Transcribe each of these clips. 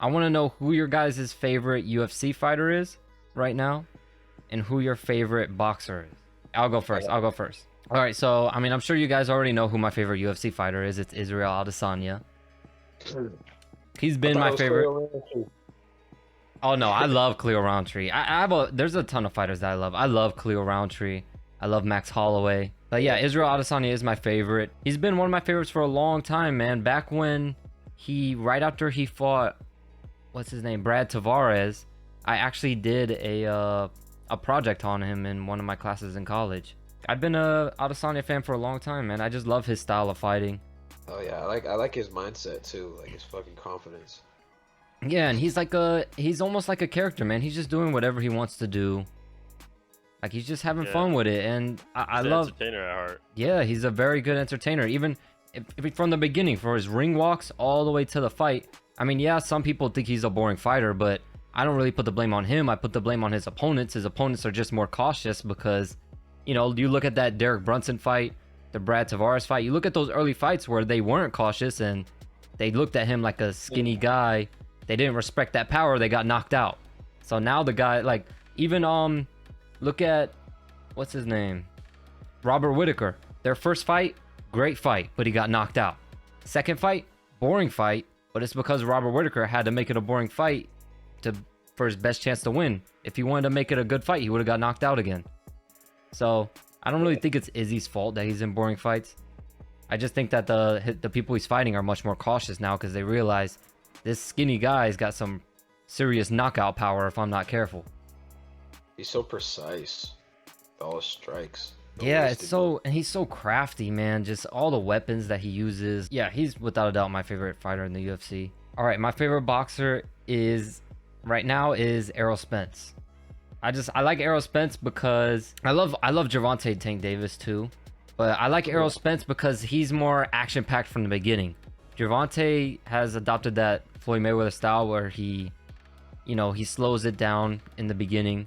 I want to know who your guys' favorite UFC fighter is right now, and who your favorite boxer is. I'll go first. I'll go first. All right. So, I mean, I'm sure you guys already know who my favorite UFC fighter is. It's Israel Adesanya. He's I been thought my it was favorite. Khalil Rountree. Oh no, I love Cleo Roundtree. I have a there's a ton of fighters that I love. I love Cleo Roundtree. I love Max Holloway. But yeah, Israel Adesanya is my favorite. He's been one of my favorites for a long time, man. Back when right after he fought, what's his name, Brad Tavares, I actually did a project on him in one of my classes in college. I've been a Adesanya fan for a long time, man. I just love his style of fighting. Oh yeah, I like his mindset too, like his fucking confidence. Yeah, and he's almost like a character, man. He's just doing whatever he wants to do. Like he's just having Yeah, fun with it, and I he's an love. entertainer at heart. Yeah, he's a very good entertainer. Even if from the beginning, for his ring walks all the way to the fight. I mean, yeah, some people think he's a boring fighter, but I don't really put the blame on him. I put the blame on his opponents. His opponents are just more cautious because, you look at that Derek Brunson fight, the Brad Tavares fight. You look at those early fights where they weren't cautious and they looked at him like a skinny guy. They didn't respect that power. They got knocked out. So now the guy, like, even look at what's his name, Robert Whitaker. Their first fight, great fight, but he got knocked out. Second fight, boring fight, but it's because Robert Whitaker had to make it a boring fight for his best chance to win. If he wanted to make it a good fight, he would have got knocked out again. So I don't really think it's Izzy's fault that he's in boring fights. I just think that the people he's fighting are much more cautious now because they realize this skinny guy's got some serious knockout power if I'm not careful. He's so precise with all his strikes. No Yeah, wasted and he's so crafty, man. Just all the weapons that he uses. Yeah, he's without a doubt my favorite fighter in the UFC. All right, my favorite boxer right now is Errol Spence. I like Errol Spence because I love Gervonta Tank Davis too, but I like Errol Spence because he's more action packed from the beginning. Gervonta has adopted that Floyd Mayweather style where he slows it down in the beginning.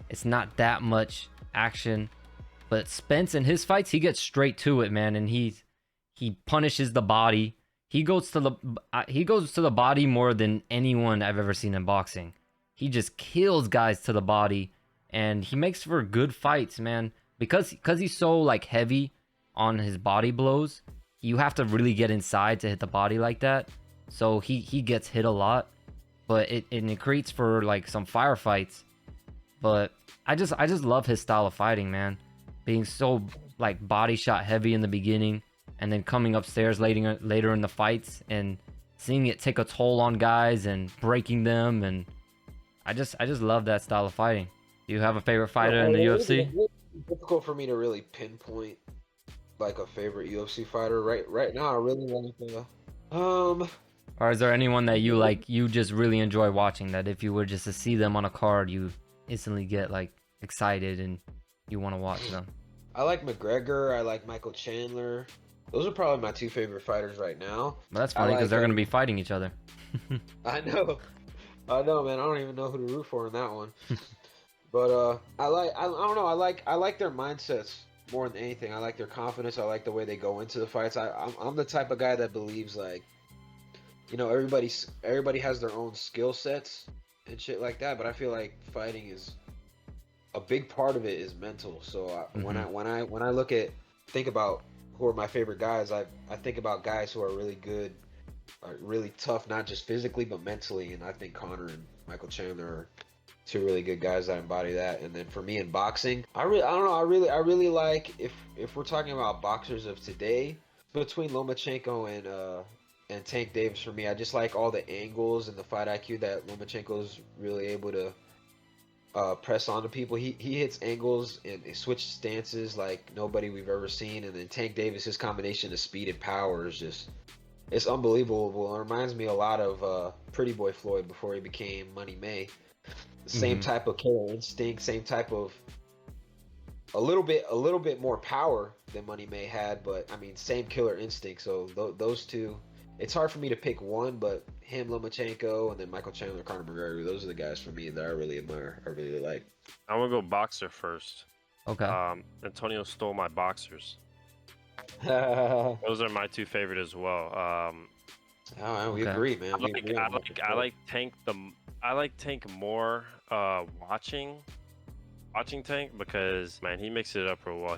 It's not that much action, but Spence in his fights, he gets straight to it, man, and he punishes the body. He goes to the body more than anyone I've ever seen in boxing. He just kills guys to the body, and he makes for good fights, man. Because he's so like heavy on his body blows, you have to really get inside to hit the body like that. So he gets hit a lot, but it creates for like some firefights. But I just love his style of fighting, man. Being so like body shot heavy in the beginning, and then coming upstairs later in the fights and seeing it take a toll on guys and breaking them, and I just love that style of fighting. Do you have a favorite fighter in the UFC? It's difficult for me to really pinpoint like a favorite UFC fighter. Right now, I really like Or is there anyone that you just really enjoy watching, that if you were just to see them on a card, you instantly get like excited and you want to watch them? I like McGregor. I like Michael Chandler. Those are probably my two favorite fighters right now. But that's funny because they're going to be fighting each other. I know, man. I don't even know who to root for in that one. But I don't know. I like their mindsets more than anything. I like their confidence. I like the way they go into the fights. I'm the type of guy that believes like, everybody has their own skill sets and shit like that. But I feel like fighting is a big part of it is mental. So when I think about who are my favorite guys, I think about guys who are really good, are really tough, not just physically but mentally. And I think Conor and Michael Chandler are two really good guys that embody that. And then for me in boxing, I don't know, I really like, if we're talking about boxers of today, between Lomachenko and Tank Davis, for me, I just like all the angles and the fight IQ that Lomachenko's really able to press onto people. He hits angles and switch stances like nobody we've ever seen. And then Tank Davis, his combination of speed and power is just, it's unbelievable. It reminds me a lot of Pretty Boy Floyd before he became Money May. Same type of killer instinct, same type of a little bit more power than Money May had, but I mean same killer instinct. So those two, it's hard for me to pick one, but him, Lomachenko, and then Michael Chandler, Conor McGregor, those are the guys for me that I really admire. I really like. I'm gonna go boxer first. Okay. Antonio stole my boxers. Yeah, Those are my two favorite as well. All right, we Okay. agree, man. We agree on I like Tank I like Tank more watching Tank because man he mixes it up real well.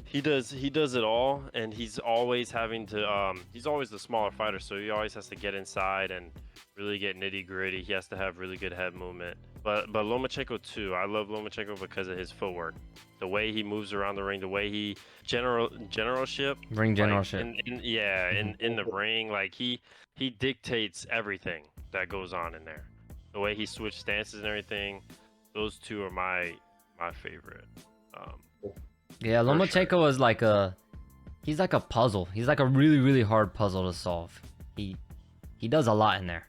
He does it all, and he's always having to he's always the smaller fighter, so he always has to get inside and really get nitty gritty. He has to have really good head movement. But Lomachenko too. I love Lomachenko because of his footwork, the way he moves around the ring, the way he generalship Ring like, generalship. in the ring, like he dictates everything that goes on in there. The way he switched stances and everything, those two are my favorite. Yeah, For Lomachenko is like he's like a puzzle. He's like a really, really hard puzzle to solve. He does a lot in there.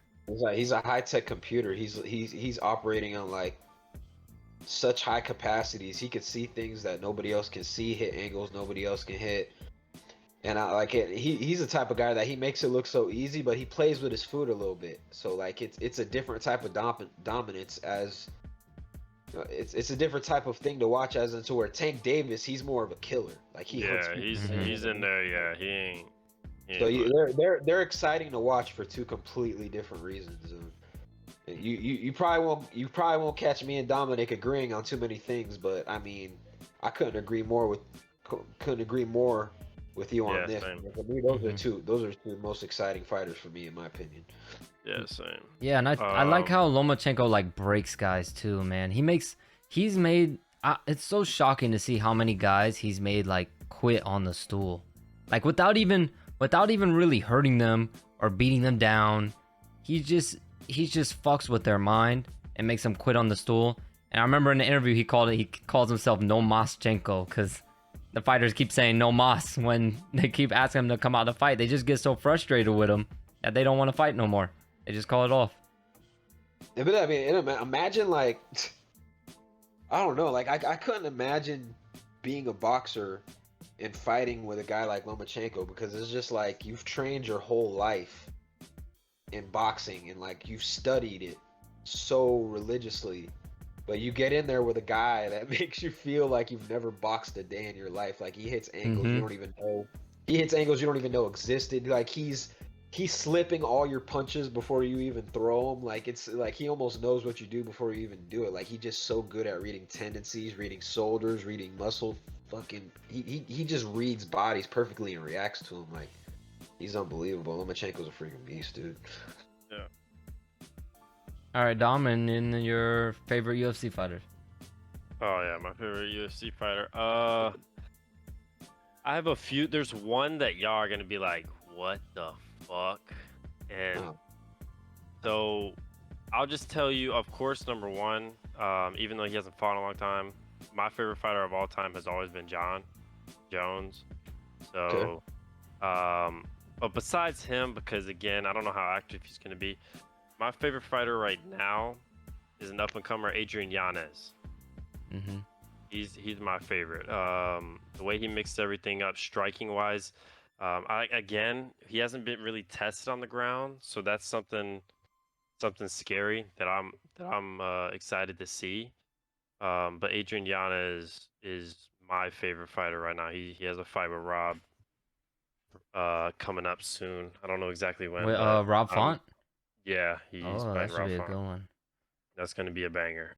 He's a high tech computer. He's operating on like such high capacities. He could see things that nobody else can see, hit angles nobody else can hit. And I like it. He's the type of guy that he makes it look so easy, but he plays with his food a little bit. So like it's a different type of dominance as it's a different type of thing to watch as into where Tank Davis, he's more of a killer. Like he hurts Yeah, people. he's in there. Yeah, he ain't. So they're exciting to watch for two completely different reasons. You probably won't catch me and Dominic agreeing on too many things, but I mean, I couldn't agree more with you on Yeah, this. same. For me, those are two most exciting fighters for me, in my opinion. Yeah, same. Yeah, and I like how Lomachenko like breaks guys too, man. He's made it's so shocking to see how many guys he's made like quit on the stool. Like without even really hurting them or beating them down. He just fucks with their mind and makes them quit on the stool. And I remember in the interview he calls himself No Moschenko because the fighters keep saying no mas when they keep asking him to come out to fight. They just get so frustrated with him that they don't want to fight no more. They just call it off. Yeah, but I mean, imagine like I don't know, like I couldn't imagine being a boxer and fighting with a guy like Lomachenko because it's just like you've trained your whole life in boxing and like you've studied it so religiously, but you get in there with a guy that makes you feel like you've never boxed a day in your life. Like he hits angles you don't even know. He hits angles you don't even know existed. Like he's slipping all your punches before you even throw them. Like it's like he almost knows what you do before you even do it. Like he's just so good at reading tendencies, reading shoulders, reading muscle. Fucking he just reads bodies perfectly and reacts to them. Like he's unbelievable. Lomachenko's a freaking beast, dude. Yeah. All right, Dom, and in your favorite UFC fighters. Oh yeah, my favorite UFC fighter. I have a few. There's one that y'all are gonna be like, what the fuck? And Oh. so I'll just tell you, of course, number one, even though he hasn't fought in a long time, my favorite fighter of all time has always been John Jones. So, but besides him, because again, I don't know how active he's gonna be. My favorite fighter right now is an up and comer, Adrian Yanez. Mm-hmm. He's my favorite. The way he mixed everything up, striking wise. He hasn't been really tested on the ground, so that's something scary that I'm excited to see. But Adrian Yanez is my favorite fighter right now. He has a fight with Rob coming up soon. I don't know exactly when. With but Rob Font. yeah, he's Oh, fighting that should Rob be a Font. good one. That's going to be a banger.